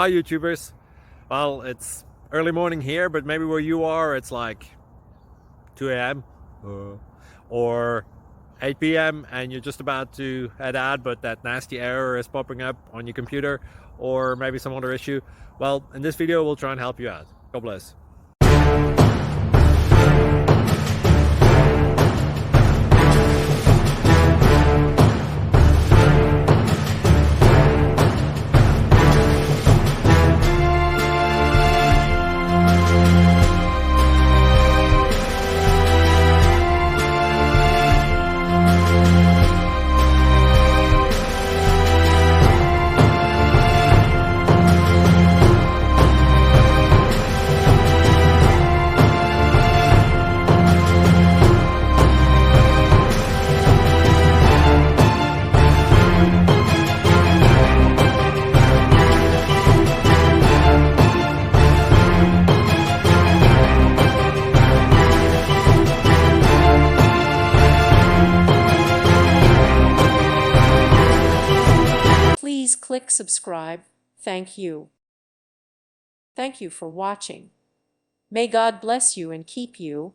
Hi YouTubers. Well, it's early morning here, but maybe where you are it's like 2 a.m. or 8 p.m. and you're just about to head out, but that nasty error is popping up on your computer, or maybe some other issue. Well, in this video we'll try and help you out. God bless. Please click subscribe. Thank you. Thank you for watching. May God bless you and keep you.